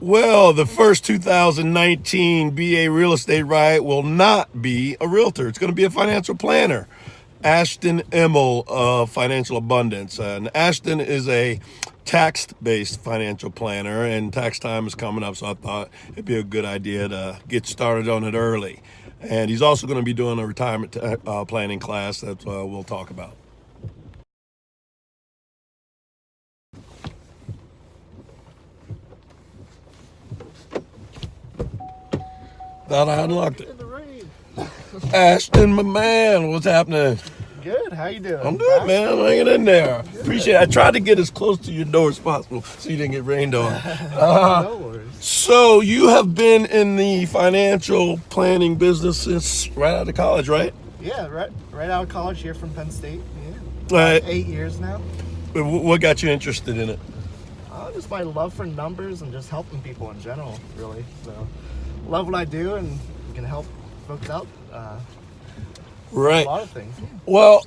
Well, the first 2019 BA Real Estate Riot will not be a realtor. It's going to be a financial planner. Ashton Immel of Financial Abundance. And Ashton is a tax-based financial planner, and tax time is coming up, so I thought it'd be a good idea to get started on it early. And he's also going to be doing a retirement planning class that we'll talk about. Thought I unlocked it. In the rain. Ashton, my man, what's happening? Good. How you doing? I'm good, man. I'm hanging in there. Appreciate it. I tried to get as close to your door as possible so you didn't get rained on. No worries. So you have been in the financial planning business since right out of college, right? Yeah, right out of college here from Penn State. Yeah. Right. 8 years now. What got you interested in it? Just my love for numbers and just helping people in general, really. So, love what I do and can help folks out. Right. A lot of things. Yeah. Well,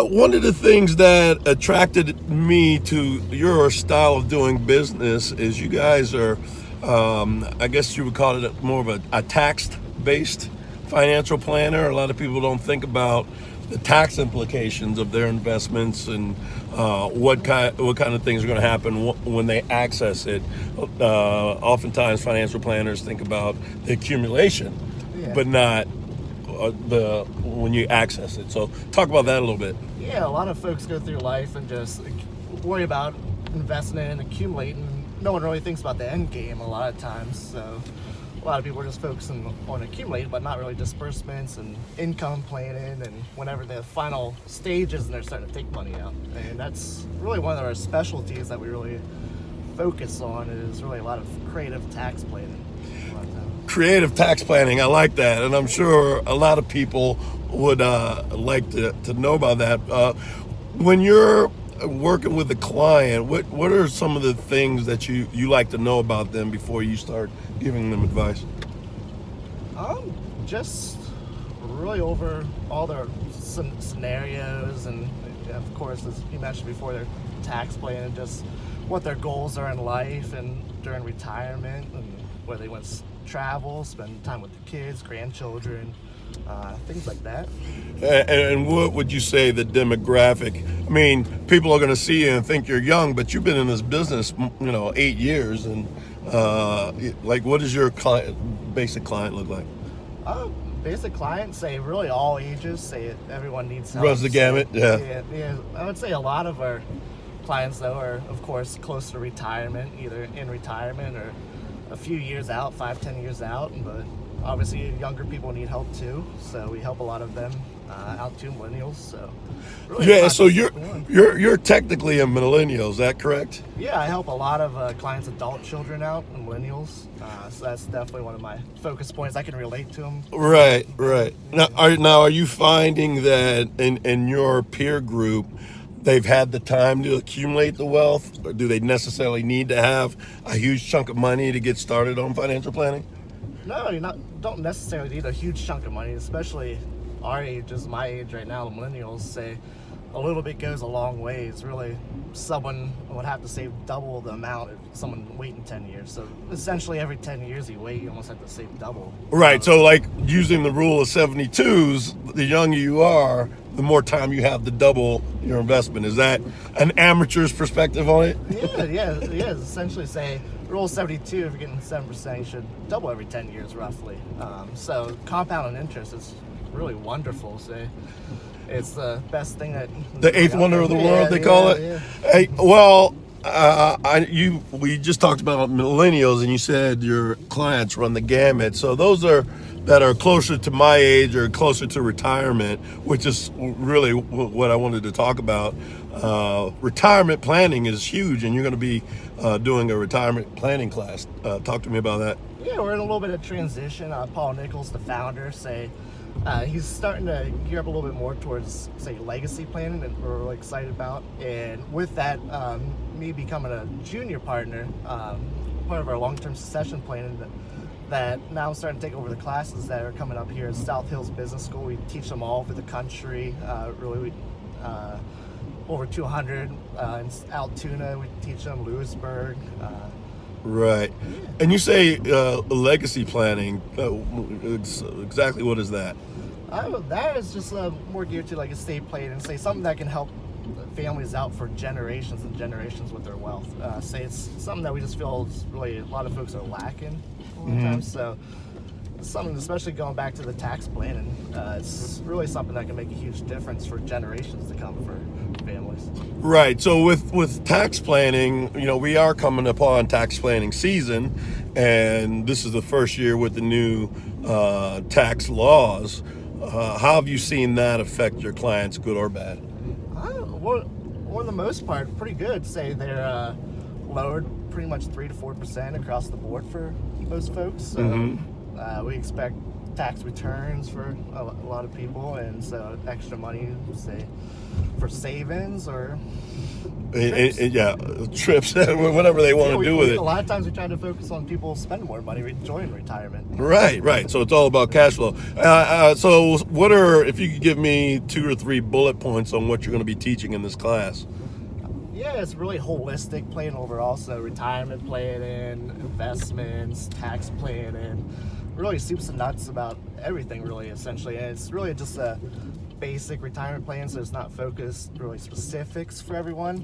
one of the things that attracted me to your style of doing business is you guys are, I guess you would call it more of a tax-based financial planner. A lot of people don't think about the tax implications of their investments and what kind of things are going to happen when they access it. Oftentimes, financial planners think about the accumulation, but not when you access it. So talk about that a little bit. Yeah, a lot of folks go through life and just worry about investing and accumulating. No one really thinks about the end game a lot of times. So a lot of people are just focusing on accumulating, but not really disbursements and income planning and whenever the final stage is and they're starting to take money out. And that's really one of our specialties that we really focus on, is really a lot of creative tax planning. Creative tax planning, I like that, and I'm sure a lot of people would like to know about that. When you're working with a client, what are some of the things that you like to know about them before you start giving them advice? Just really over all their scenarios, and of course, as you mentioned before, their tax plan and just what their goals are in life and during retirement, and whether they want to travel, spend time with the kids, grandchildren, things like that. And what would you say the demographic? I mean, people are going to see you and think you're young, but you've been in this business, 8 years, and what does your basic client look like? Basic clients, say really all ages, say everyone needs help. Runs the gamut, yeah. Yeah. I would say a lot of our clients, though, are of course close to retirement, either in retirement or a few years out, 5-10 years out, but obviously younger people need help too, so we help a lot of them out to millennials. So really, yeah, so you're technically a millennial, is that correct? Yeah, I help a lot of clients' adult children out and millennials, so that's definitely one of my focus points. I can relate to them. Right. Now are you finding that in your peer group they've had the time to accumulate the wealth, or do they necessarily need to have a huge chunk of money to get started on financial planning? No, don't necessarily need a huge chunk of money, especially our age, is my age right now. The millennials say a little bit goes a long ways. Really, someone would have to save double the amount if someone waiting 10 years. So essentially, every 10 years you wait, you almost have to save double. Right. So, like using the rule of 72s, the younger you are, the more time you have to double your investment. Is that an amateur's perspective on it? Yeah. Essentially, say rule 72. If you're getting 7%, you should double every 10 years, roughly. So compounding interest is really wonderful. Say it's the best thing that the eighth wonder of the world, they call it. Yeah. Hey, well, we just talked about millennials, and you said your clients run the gamut. So those that are closer to my age or closer to retirement, which is really what I wanted to talk about. Retirement planning is huge, and you're going to be doing a retirement planning class. Talk to me about that. Yeah, we're in a little bit of transition. Paul Nichols, the founder, he's starting to gear up a little bit more towards, say, legacy planning, that we're really excited about. And with that, me becoming a junior partner, part of our long-term succession planning, that now I'm starting to take over the classes that are coming up here at South Hills Business School. We teach them all over the country. Over 200 in Altoona. We teach them Lewisburg, Right. And you say legacy planning. Exactly what is that? That is just more geared to like estate planning, say something that can help families out for generations and generations with their wealth. Say it's something that we just feel is really a lot of folks are lacking a lot of times. So it's something, especially going back to the tax planning, it's really something that can make a huge difference for generations to come for families. Right. So with tax planning, we are coming upon tax planning season, and this is the first year with the new tax laws. How have you seen that affect your clients, good or bad? Well, for the most part, pretty good. Say they're lowered pretty much 3 to 4% across the board for most folks. So we expect tax returns for a lot of people, and so extra money, say, for savings or trips, whatever they want to do with it. A lot of times we try to focus on people spending more money enjoying retirement. Right. So it's all about cash flow. So what are, if you could give me 2 or 3 bullet points on what you're going to be teaching in this class? Yeah, it's really holistic planning overall. So retirement planning, investments, tax planning, really soups and nuts about everything, really, essentially. And it's really just a basic retirement plan, so it's not focused really specifics for everyone.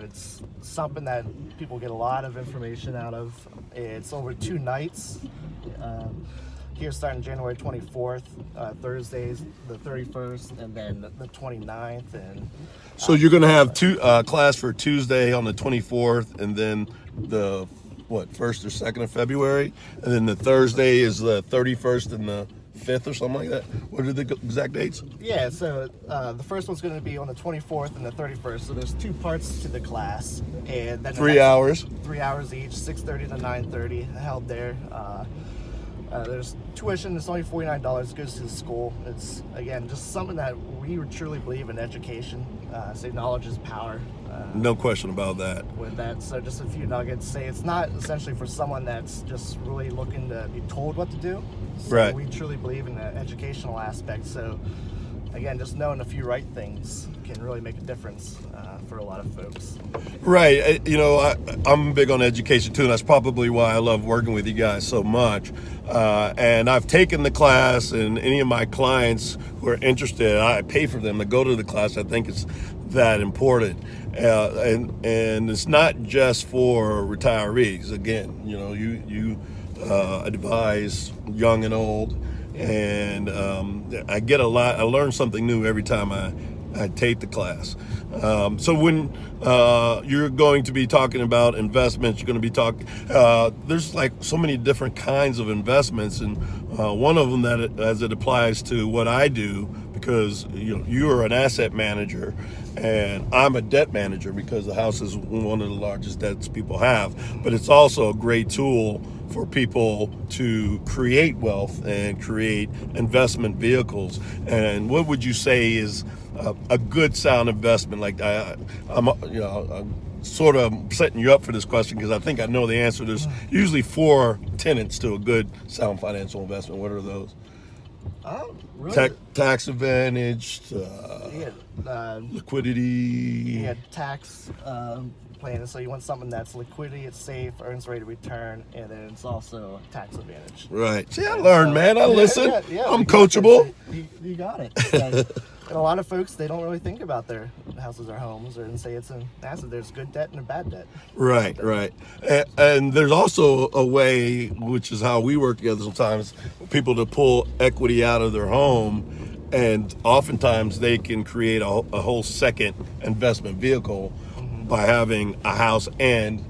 It's something that people get a lot of information out of. It's over 2 nights. Here starting January 24th, Thursdays the 31st, and then the 29th. And so you're going to have class for Tuesday on the 24th, and then the 1st or 2nd of February, and then the Thursday is the 31st and the 5th or something like that. What are the exact dates? Yeah, so the first one's going to be on the 24th and the 31st. So there's 2 parts to the class, and then 3 hours. 3 hours each, 6:30 to 9:30, held there. There's tuition. It's only $49. It goes to the school. It's, again, just something that we truly believe in education. Say knowledge is power. No question about that. With that, so just a few nuggets. Say it's not essentially for someone that's just really looking to be told what to do. So right. We truly believe in the educational aspect. So again, just knowing a few right things can really make a difference for a lot of folks. Right. I'm big on education too, and that's probably why I love working with you guys so much. And I've taken the class, and any of my clients who are interested, I pay for them to go to the class. I think it's that important. And it's not just for retirees. Again, you advise young and old, and I get a lot. I learn something new every time I take the class. So when you're going to be talking about investments, you're going to be talking, there's like so many different kinds of investments, and one of them as it applies to what I do, because you are an asset manager and I'm a debt manager, because the house is one of the largest debts people have, but it's also a great tool for people to create wealth and create investment vehicles. And what would you say is a good sound investment? Like I'm sort of setting you up for this question because I think I know the answer. There's usually 4 tenets to a good sound financial investment. What are those? Really? Tax advantage, liquidity. Yeah, tax plan. So you want something that's liquidity, it's safe, earns rate of return, and then it's also tax advantage. Right. See, I learned, man. I listen. Yeah, I'm coachable. You got it. And a lot of folks, they don't really think about their houses or homes, and say it's an asset. There's good debt and a bad debt. Right. And there's also a way, which is how we work together sometimes, people to pull equity out of their home, and oftentimes they can create a whole second investment vehicle by having a house and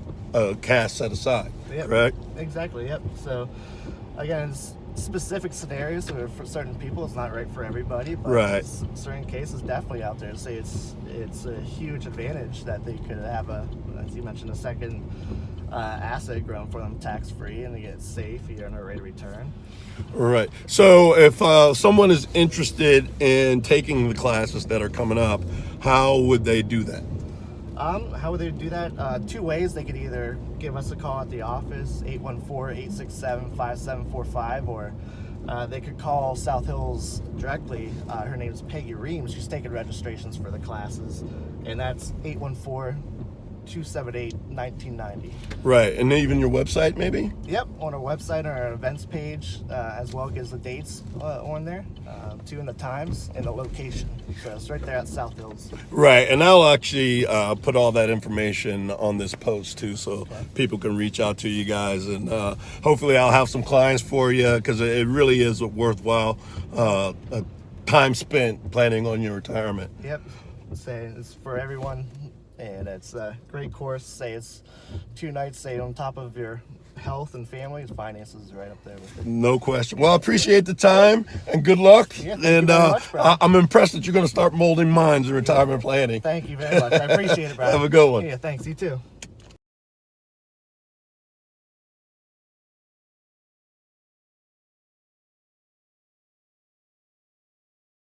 cash set aside. Yep. Correct? Exactly. Yep. So again, it's specific scenarios. So for certain people, it's not right for everybody. But right. Certain cases, definitely out there. Say it's a huge advantage that they could have as you mentioned, a second asset grown for them tax free, and they get safe. You earn a rate of return. Right. So if someone is interested in taking the classes that are coming up, how would they do that? How would they do that? 2 ways. They could either give us a call at the office, 814-867-5745, or they could call South Hills directly. Her name is Peggy Reams. She's taking registrations for the classes, and that's 278-1990. Right, and even your website, maybe? Yep, on our website, on our events page, as well as the dates on there, too, and the times and the location. So it's right there at South Hills. Right, and I'll actually put all that information on this post too, so Okay. people can reach out to you guys, and hopefully I'll have some clients for you, because it really is a worthwhile time spent planning on your retirement. Yep, say it's for everyone, and it's a great course. Say it's 2 nights, say on top of your health and family. Finances is right up there with it. No question. Well, I appreciate the time, and good luck. Yeah, thank you and very much, Brian. I'm impressed that you're going to start molding minds in retirement planning. Thank you very much. I appreciate it, Brian. Have a good one. Yeah, thanks. You too.